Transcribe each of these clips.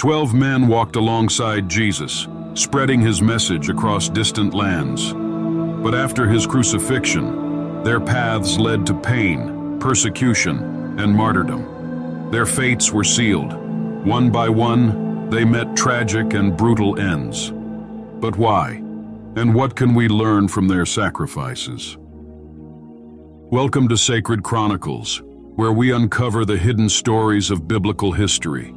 12 men walked alongside Jesus, spreading his message across distant lands. But after his crucifixion, their paths led to pain, persecution, and martyrdom. Their fates were sealed. One by one, they met tragic and brutal ends. But why? And what can we learn from their sacrifices? Welcome to Sacred Chronicles, where we uncover the hidden stories of biblical history.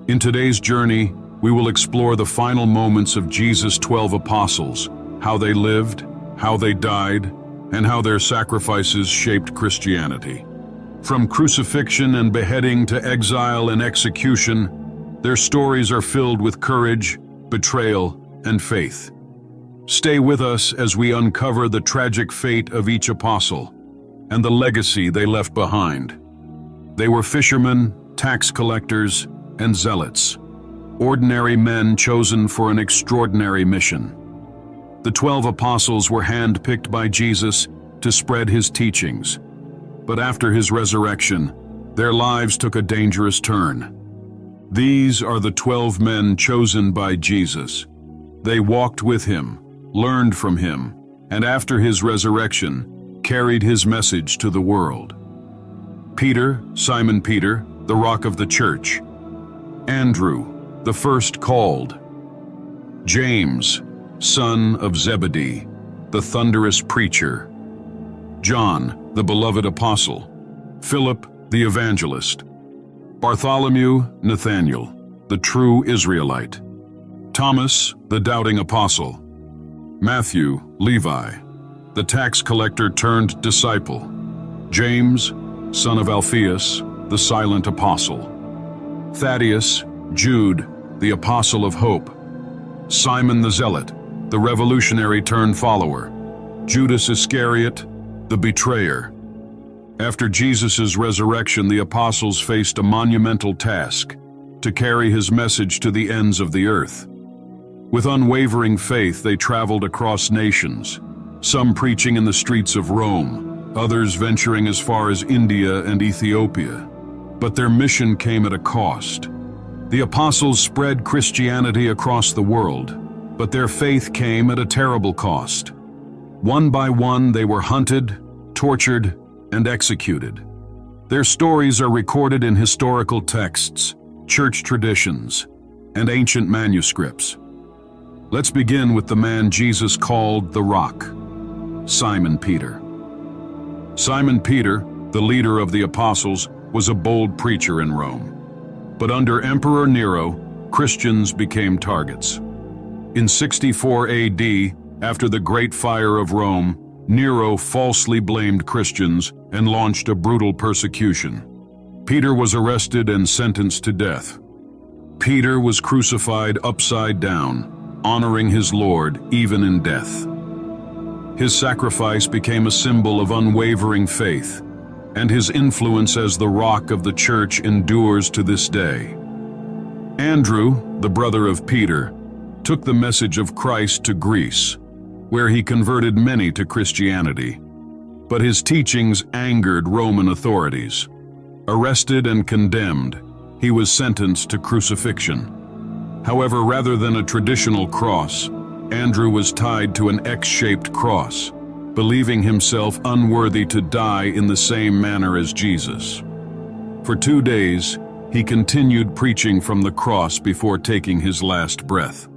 In today's journey, we will explore the final moments of Jesus' 12 apostles, how they lived, how they died, and how their sacrifices shaped Christianity. From crucifixion and beheading to exile and execution, their stories are filled with courage, betrayal, and faith. Stay with us as we uncover the tragic fate of each apostle and the legacy they left behind. They were fishermen, tax collectors, and zealots, ordinary men chosen for an extraordinary mission. The 12 apostles were handpicked by Jesus to spread his teachings, but after his resurrection, their lives took a dangerous turn. These are the 12 men chosen by Jesus. They walked with him, learned from him, and after his resurrection, carried his message to the world. Peter, Simon Peter, the rock of the church. Andrew, the first called. James, son of Zebedee, the thunderous preacher. John, the beloved apostle. Philip, the evangelist. Bartholomew, Nathanael, the true Israelite. Thomas, the doubting apostle. Matthew, Levi, the tax collector turned disciple. James, son of Alphaeus, the silent apostle. Thaddeus, Jude, the apostle of hope. Simon the Zealot, the revolutionary turned follower. Judas Iscariot, the betrayer. After Jesus' resurrection, the apostles faced a monumental task: to carry his message to the ends of the earth. With unwavering faith, they traveled across nations, some preaching in the streets of Rome, others venturing as far as India and Ethiopia. But their mission came at a cost. The apostles spread Christianity across the world, but their faith came at a terrible cost. One by one, they were hunted, tortured, and executed. Their stories are recorded in historical texts, church traditions, and ancient manuscripts. Let's begin with the man Jesus called the Rock, Simon Peter. Simon Peter, the leader of the apostles, was a bold preacher in Rome. But under Emperor Nero, Christians became targets. In 64 AD, after the Great Fire of Rome, Nero falsely blamed Christians and launched a brutal persecution. Peter was arrested and sentenced to death. Peter was crucified upside down, honoring his Lord even in death. His sacrifice became a symbol of unwavering faith, and his influence as the rock of the church endures to this day. Andrew, the brother of Peter, took the message of Christ to Greece, where he converted many to Christianity. But his teachings angered Roman authorities. Arrested and condemned, he was sentenced to crucifixion. However, rather than a traditional cross, Andrew was tied to an X-shaped cross, believing himself unworthy to die in the same manner as Jesus. For 2 days, he continued preaching from the cross before taking his last breath.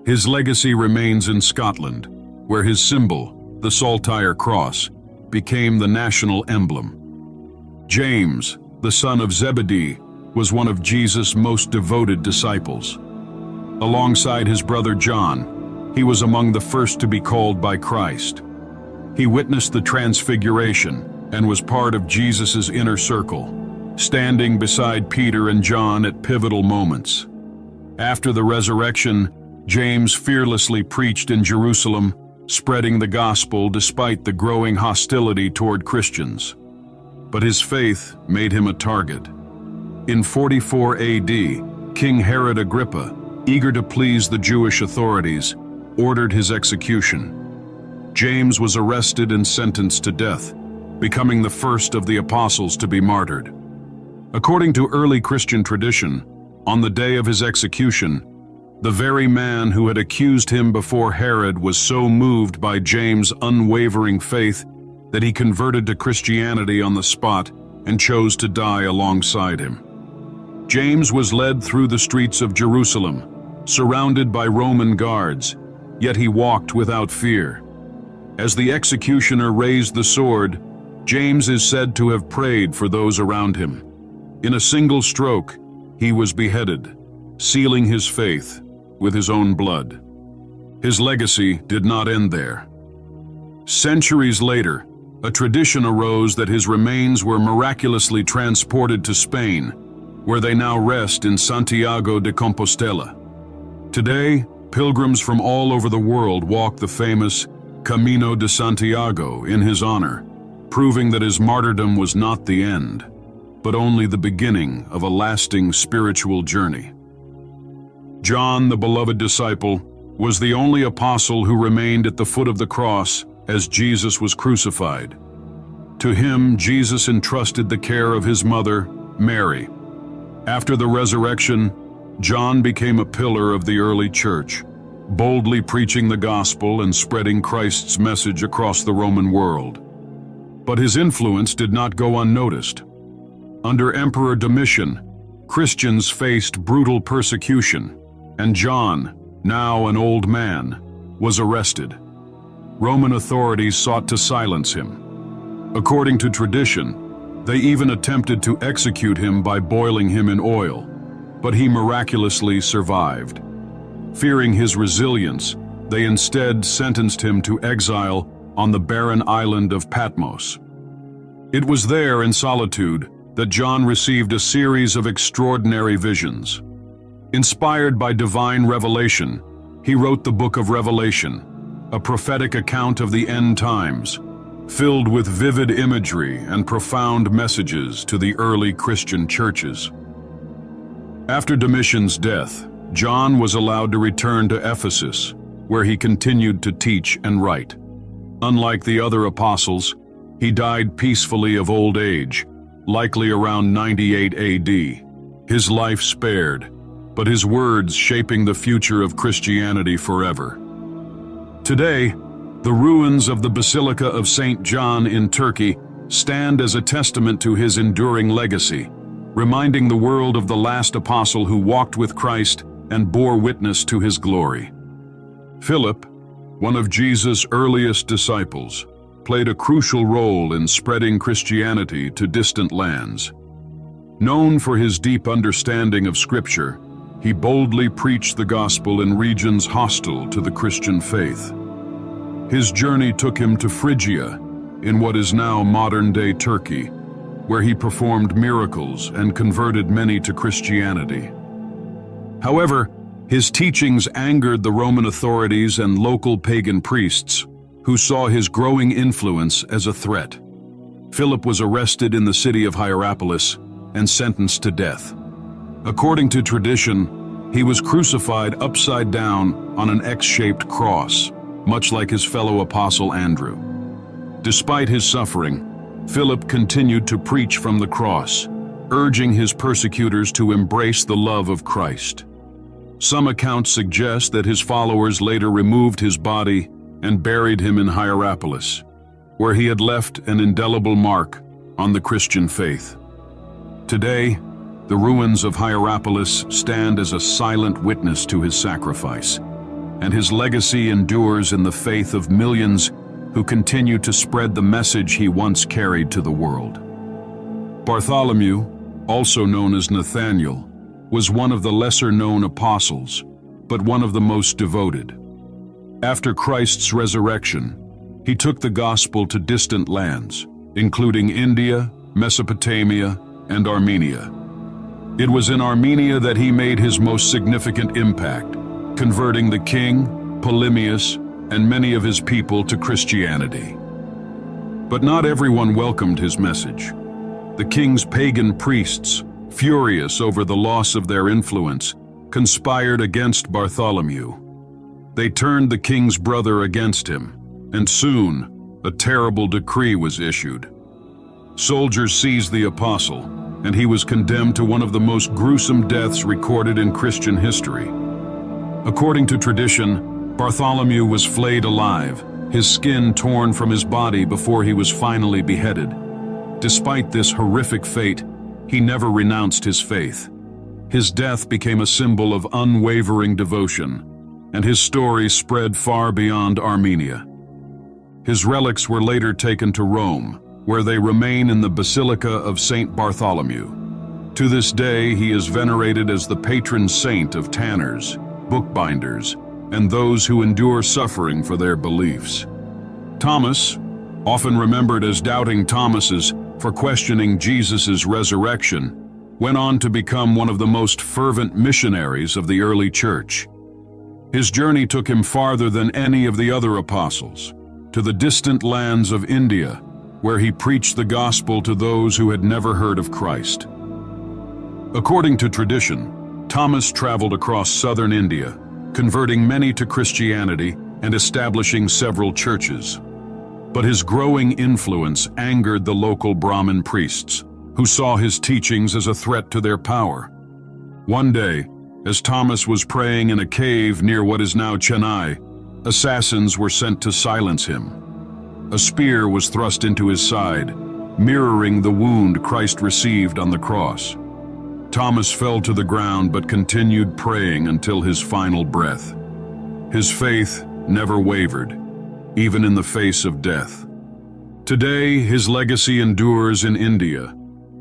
His legacy remains in Scotland, where his symbol, the saltire cross, became the national emblem. James, the son of Zebedee, was one of Jesus' most devoted disciples. Alongside his brother John, he was among the first to be called by Christ. He witnessed the transfiguration and was part of Jesus' inner circle, standing beside Peter and John at pivotal moments. After the resurrection, James fearlessly preached in Jerusalem, spreading the gospel despite the growing hostility toward Christians. But his faith made him a target. In 44 AD, King Herod Agrippa, eager to please the Jewish authorities, ordered his execution. James was arrested and sentenced to death, becoming the first of the apostles to be martyred. According to early Christian tradition, On the day of his execution, the very man who had accused him before Herod was so moved by James' unwavering faith that he converted to Christianity on the spot and chose to die alongside him. James was led through the streets of Jerusalem, surrounded by Roman guards, yet he walked without fear. As the executioner raised the sword, James is said to have prayed for those around him. In a single stroke, he was beheaded, sealing his faith with his own blood. His legacy did not end there. Centuries later, a tradition arose that his remains were miraculously transported to Spain, where they now rest in Santiago de Compostela. Today, pilgrims from all over the world walk the famous Camino de Santiago in his honor, proving that his martyrdom was not the end, but only the beginning of a lasting spiritual journey. John, the beloved disciple, was the only apostle who remained at the foot of the cross as Jesus was crucified. To him, Jesus entrusted the care of his mother, Mary. After the resurrection, John became a pillar of the early church, boldly preaching the gospel and spreading Christ's message across the Roman world. But his influence did not go unnoticed. Under Emperor Domitian, Christians faced brutal persecution, and John, now an old man, was arrested. Roman authorities sought to silence him. According to tradition, they even attempted to execute him by boiling him in oil, but he miraculously survived. Fearing his resilience, they instead sentenced him to exile on the barren island of Patmos. It was there in solitude that John received a series of extraordinary visions. Inspired by divine revelation, he wrote the Book of Revelation, a prophetic account of the end times, filled with vivid imagery and profound messages to the early Christian churches. After Domitian's death, John was allowed to return to Ephesus, where he continued to teach and write. Unlike the other apostles, he died peacefully of old age, likely around 98 AD. His life spared, but his words shaping the future of Christianity forever. Today, the ruins of the Basilica of St. John in Turkey stand as a testament to his enduring legacy, reminding the world of the last apostle who walked with Christ and bore witness to his glory. Philip, one of Jesus' earliest disciples, played a crucial role in spreading Christianity to distant lands. Known for his deep understanding of Scripture, he boldly preached the gospel in regions hostile to the Christian faith. His journey took him to Phrygia, in what is now modern-day Turkey, where he performed miracles and converted many to Christianity. However, his teachings angered the Roman authorities and local pagan priests, who saw his growing influence as a threat. Philip was arrested in the city of Hierapolis and sentenced to death. According to tradition, he was crucified upside down on an X-shaped cross, much like his fellow apostle Andrew. Despite his suffering, Philip continued to preach from the cross, urging his persecutors to embrace the love of Christ. Some accounts suggest that his followers later removed his body and buried him in Hierapolis, where he had left an indelible mark on the Christian faith. Today, the ruins of Hierapolis stand as a silent witness to his sacrifice, and his legacy endures in the faith of millions who continue to spread the message he once carried to the world. Bartholomew, also known as Nathaniel, was one of the lesser-known apostles, but one of the most devoted. After Christ's resurrection, he took the gospel to distant lands, including India, Mesopotamia, and Armenia. It was in Armenia that he made his most significant impact, converting the king, Polemius, and many of his people to Christianity. But not everyone welcomed his message. The king's pagan priests, furious over the loss of their influence, conspired against Bartholomew. They turned the king's brother against him, and soon a terrible decree was issued. Soldiers seized the apostle and he was condemned to one of the most gruesome deaths recorded in Christian history. According to tradition, Bartholomew was flayed alive, his skin torn from his body before he was finally beheaded. Despite this horrific fate, he never renounced his faith. His death became a symbol of unwavering devotion, and his story spread far beyond Armenia. His relics were later taken to Rome, where they remain in the Basilica of Saint Bartholomew. To this day, he is venerated as the patron saint of tanners, bookbinders, and those who endure suffering for their beliefs. Thomas, often remembered as Doubting Thomases for questioning Jesus' resurrection, went on to become one of the most fervent missionaries of the early church. His journey took him farther than any of the other apostles, to the distant lands of India, where he preached the gospel to those who had never heard of Christ. According to tradition, Thomas traveled across southern India, converting many to Christianity and establishing several churches. But his growing influence angered the local Brahmin priests, who saw his teachings as a threat to their power. One day, as Thomas was praying in a cave near what is now Chennai, assassins were sent to silence him. A spear was thrust into his side, mirroring the wound Christ received on the cross. Thomas fell to the ground but continued praying until his final breath. His faith never wavered, even in the face of death. Today, his legacy endures in India,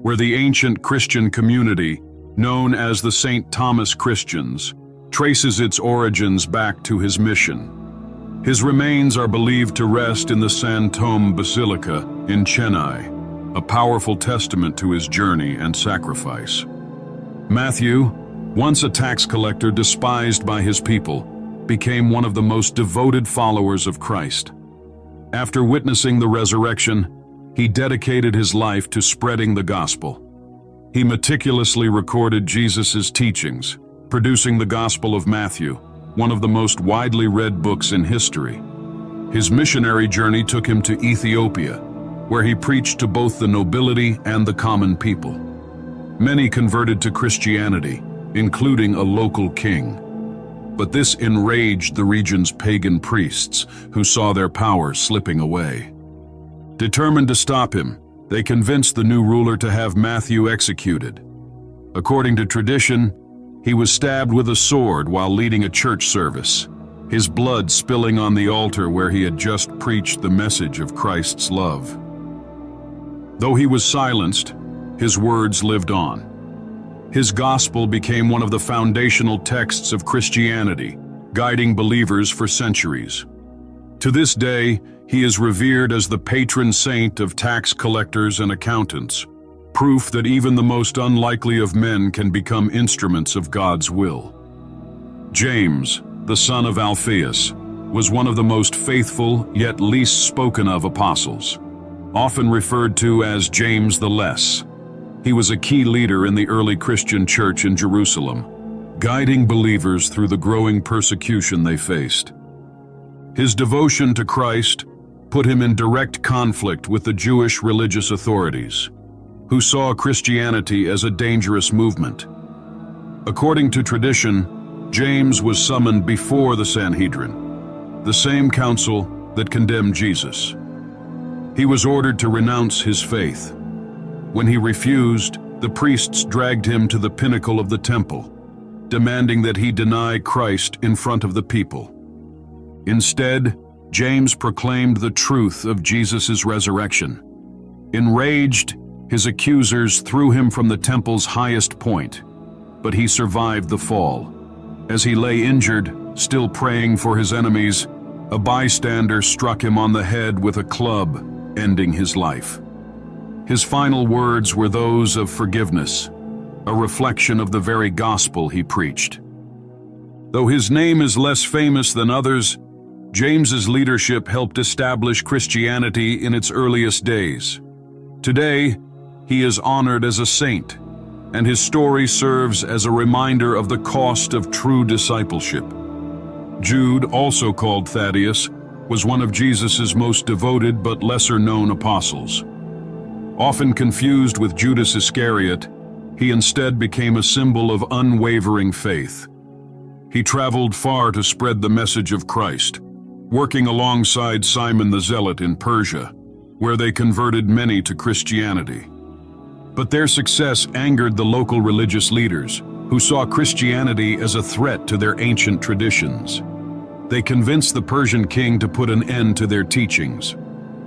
where the ancient Christian community, known as the St. Thomas Christians, traces its origins back to his mission. His remains are believed to rest in the San Thome Basilica in Chennai, a powerful testament to his journey and sacrifice. Matthew, once a tax collector despised by his people, became one of the most devoted followers of Christ. After witnessing the resurrection, he dedicated his life to spreading the gospel. He meticulously recorded Jesus' teachings, producing the Gospel of Matthew, one of the most widely read books in history. His missionary journey took him to Ethiopia, where he preached to both the nobility and the common people. Many converted to Christianity, including a local king. But this enraged the region's pagan priests, who saw their power slipping away. Determined to stop him, they convinced the new ruler to have Matthew executed. According to tradition, he was stabbed with a sword while leading a church service, his blood spilling on the altar where he had just preached the message of Christ's love. Though he was silenced, his words lived on. His gospel became one of the foundational texts of Christianity, guiding believers for centuries. To this day, he is revered as the patron saint of tax collectors and accountants, proof that even the most unlikely of men can become instruments of God's will. James, the son of Alphaeus, was one of the most faithful yet least spoken of apostles, often referred to as James the Less. He was a key leader in the early Christian church in Jerusalem, guiding believers through the growing persecution they faced. His devotion to Christ put him in direct conflict with the Jewish religious authorities, who saw Christianity as a dangerous movement. According to tradition, James was summoned before the Sanhedrin, the same council that condemned Jesus. He was ordered to renounce his faith. When he refused, the priests dragged him to the pinnacle of the temple, demanding that he deny Christ in front of the people. Instead, James proclaimed the truth of Jesus' resurrection. Enraged, his accusers threw him from the temple's highest point, but he survived the fall. As he lay injured, still praying for his enemies, a bystander struck him on the head with a club, ending his life. His final words were those of forgiveness, a reflection of the very gospel he preached. Though his name is less famous than others, James's leadership helped establish Christianity in its earliest days. Today, he is honored as a saint, and his story serves as a reminder of the cost of true discipleship. Jude, also called Thaddeus, was one of Jesus' most devoted but lesser-known apostles. Often confused with Judas Iscariot, he instead became a symbol of unwavering faith. He traveled far to spread the message of Christ, working alongside Simon the Zealot in Persia, where they converted many to Christianity. But their success angered the local religious leaders, who saw Christianity as a threat to their ancient traditions. They convinced the Persian king to put an end to their teachings.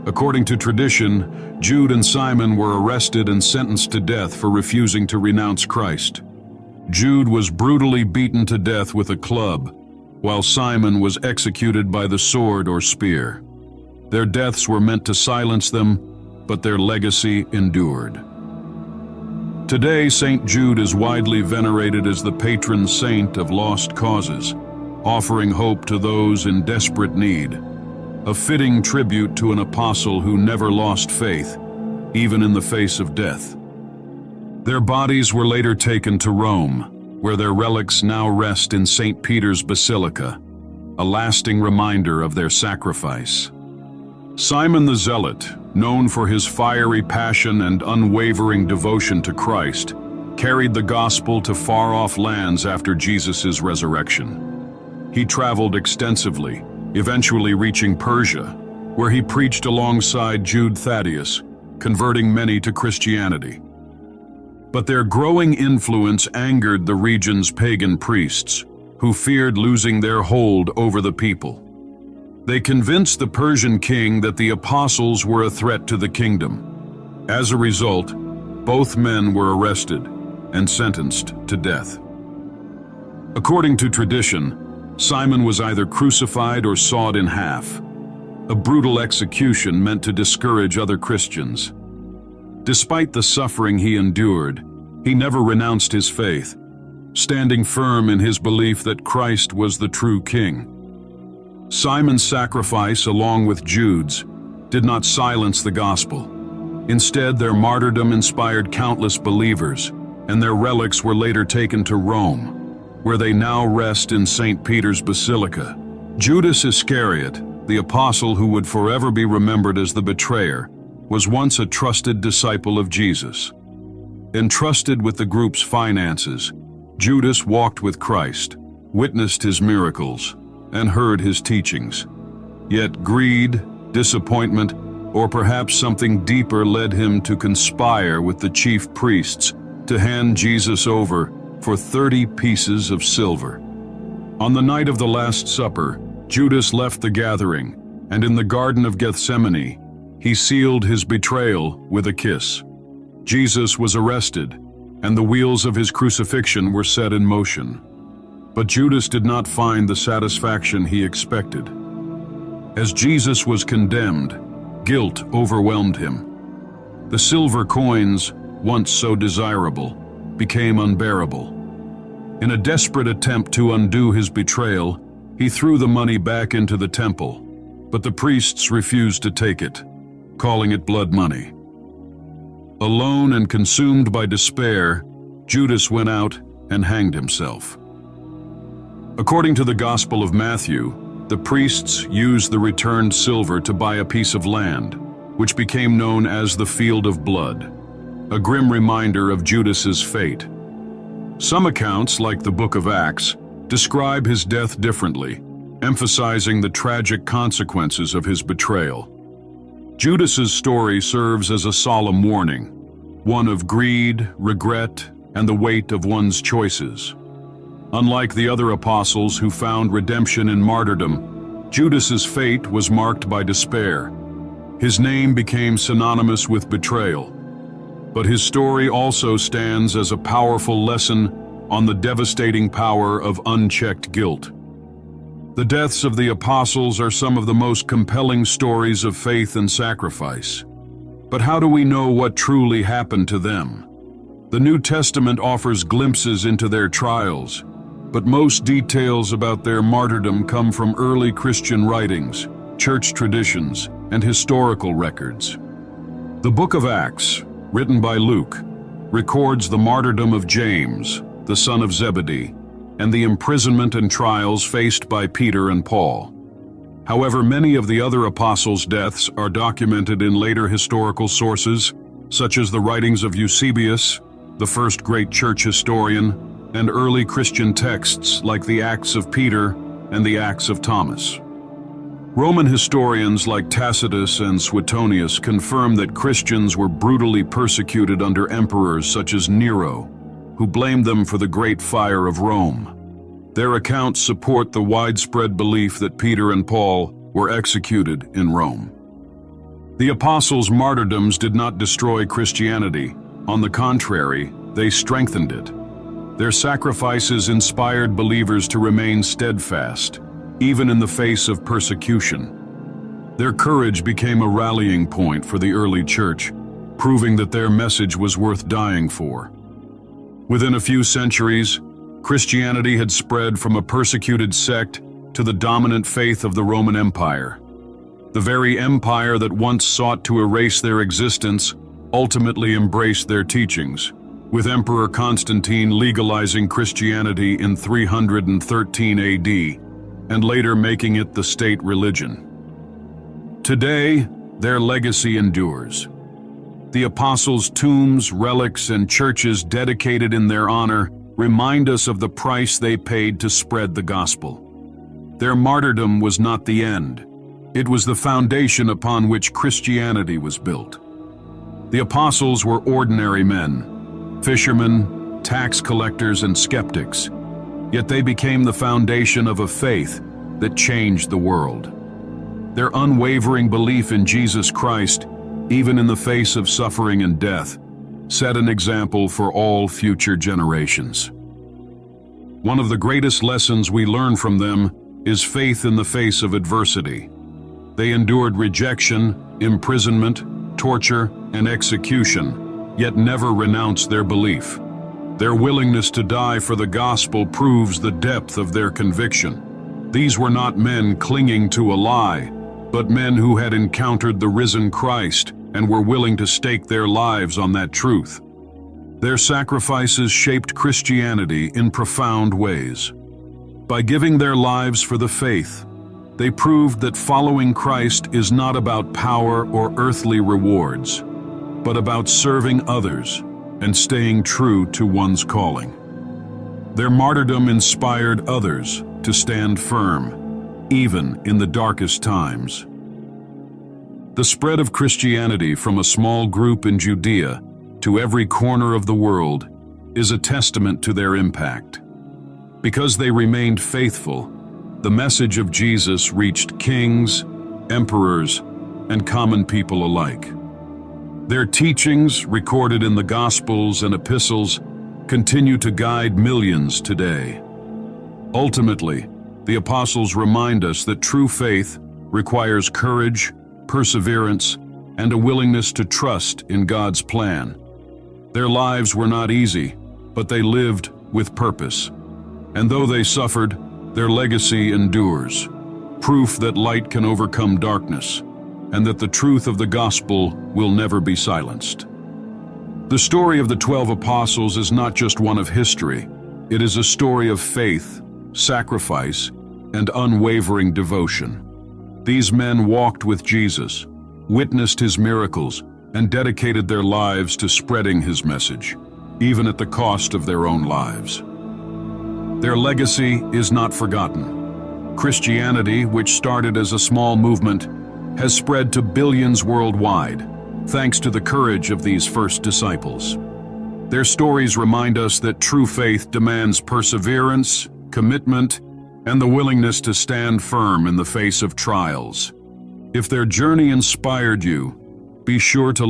According to tradition, Jude and Simon were arrested and sentenced to death for refusing to renounce Christ. Jude was brutally beaten to death with a club, while Simon was executed by the sword or spear. Their deaths were meant to silence them, but their legacy endured. Today, St. Jude is widely venerated as the patron saint of lost causes, offering hope to those in desperate need, a fitting tribute to an apostle who never lost faith, even in the face of death. Their bodies were later taken to Rome, where their relics now rest in St. Peter's Basilica, a lasting reminder of their sacrifice. Simon the Zealot, known for his fiery passion and unwavering devotion to Christ, carried the gospel to far-off lands after Jesus' resurrection. He traveled extensively, eventually reaching Persia, where he preached alongside Jude Thaddeus, converting many to Christianity. But their growing influence angered the region's pagan priests, who feared losing their hold over the people. They convinced the Persian king that the apostles were a threat to the kingdom. As a result, both men were arrested and sentenced to death. According to tradition, Simon was either crucified or sawed in half, a brutal execution meant to discourage other Christians. Despite the suffering he endured, he never renounced his faith, standing firm in his belief that Christ was the true king. Simon's sacrifice, along with Jude's, did not silence the gospel. Instead, their martyrdom inspired countless believers, and their relics were later taken to Rome, where they now rest in St. Peter's Basilica. Judas Iscariot, the apostle who would forever be remembered as the betrayer, was once a trusted disciple of Jesus. Entrusted with the group's finances, Judas walked with Christ, witnessed his miracles, and heard his teachings. Yet greed, disappointment, or perhaps something deeper led him to conspire with the chief priests to hand Jesus over for 30 pieces of silver. On the night of the Last Supper, Judas left the gathering, and in the Garden of Gethsemane, he sealed his betrayal with a kiss. Jesus was arrested, and the wheels of his crucifixion were set in motion. But Judas did not find the satisfaction he expected. As Jesus was condemned, guilt overwhelmed him. The silver coins, once so desirable, became unbearable. In a desperate attempt to undo his betrayal, he threw the money back into the temple, but the priests refused to take it, calling it blood money. Alone and consumed by despair, Judas went out and hanged himself. According to the Gospel of Matthew, the priests used the returned silver to buy a piece of land, which became known as the Field of Blood, a grim reminder of Judas's fate. Some accounts, like the Book of Acts, describe his death differently, emphasizing the tragic consequences of his betrayal. Judas's story serves as a solemn warning, one of greed, regret, and the weight of one's choices. Unlike the other apostles who found redemption in martyrdom, Judas's fate was marked by despair. His name became synonymous with betrayal. But his story also stands as a powerful lesson on the devastating power of unchecked guilt. The deaths of the apostles are some of the most compelling stories of faith and sacrifice. But how do we know what truly happened to them? The New Testament offers glimpses into their trials, but most details about their martyrdom come from early Christian writings, church traditions, and historical records. The Book of Acts, written by Luke, records the martyrdom of James, the son of Zebedee, and the imprisonment and trials faced by Peter and Paul. However, many of the other apostles' deaths are documented in later historical sources, such as the writings of Eusebius, the first great church historian, and early Christian texts like the Acts of Peter and the Acts of Thomas. Roman historians like Tacitus and Suetonius confirm that Christians were brutally persecuted under emperors such as Nero, who blamed them for the Great Fire of Rome. Their accounts support the widespread belief that Peter and Paul were executed in Rome. The apostles' martyrdoms did not destroy Christianity. On the contrary, they strengthened it. Their sacrifices inspired believers to remain steadfast, even in the face of persecution. Their courage became a rallying point for the early church, proving that their message was worth dying for. Within a few centuries, Christianity had spread from a persecuted sect to the dominant faith of the Roman Empire. The very empire that once sought to erase their existence ultimately embraced their teachings, with Emperor Constantine legalizing Christianity in 313 AD and later making it the state religion. Today, their legacy endures. The apostles' tombs, relics, and churches dedicated in their honor remind us of the price they paid to spread the gospel. Their martyrdom was not the end. It was the foundation upon which Christianity was built. The apostles were ordinary men, fishermen, tax collectors, and skeptics, yet they became the foundation of a faith that changed the world. Their unwavering belief in Jesus Christ, even in the face of suffering and death, set an example for all future generations. One of the greatest lessons we learn from them is faith in the face of adversity. They endured rejection, imprisonment, torture, and execution, yet never renounced their belief. Their willingness to die for the gospel proves the depth of their conviction. These were not men clinging to a lie, but men who had encountered the risen Christ and were willing to stake their lives on that truth. Their sacrifices shaped Christianity in profound ways. By giving their lives for the faith, they proved that following Christ is not about power or earthly rewards, but about serving others and staying true to one's calling. Their martyrdom inspired others to stand firm, even in the darkest times. The spread of Christianity from a small group in Judea to every corner of the world is a testament to their impact. Because they remained faithful, the message of Jesus reached kings, emperors, and common people alike. Their teachings, recorded in the Gospels and epistles, continue to guide millions today. Ultimately, the apostles remind us that true faith requires courage, perseverance, and a willingness to trust in God's plan. Their lives were not easy, but they lived with purpose. And though they suffered, their legacy endures, proof that light can overcome darkness, and that the truth of the gospel will never be silenced. The story of the 12 apostles is not just one of history. It is a story of faith, sacrifice, and unwavering devotion. These men walked with Jesus, witnessed his miracles, and dedicated their lives to spreading his message, even at the cost of their own lives. Their legacy is not forgotten. Christianity, which started as a small movement, has spread to billions worldwide, thanks to the courage of these first disciples. Their stories remind us that true faith demands perseverance, commitment, and the willingness to stand firm in the face of trials. If their journey inspired you, be sure to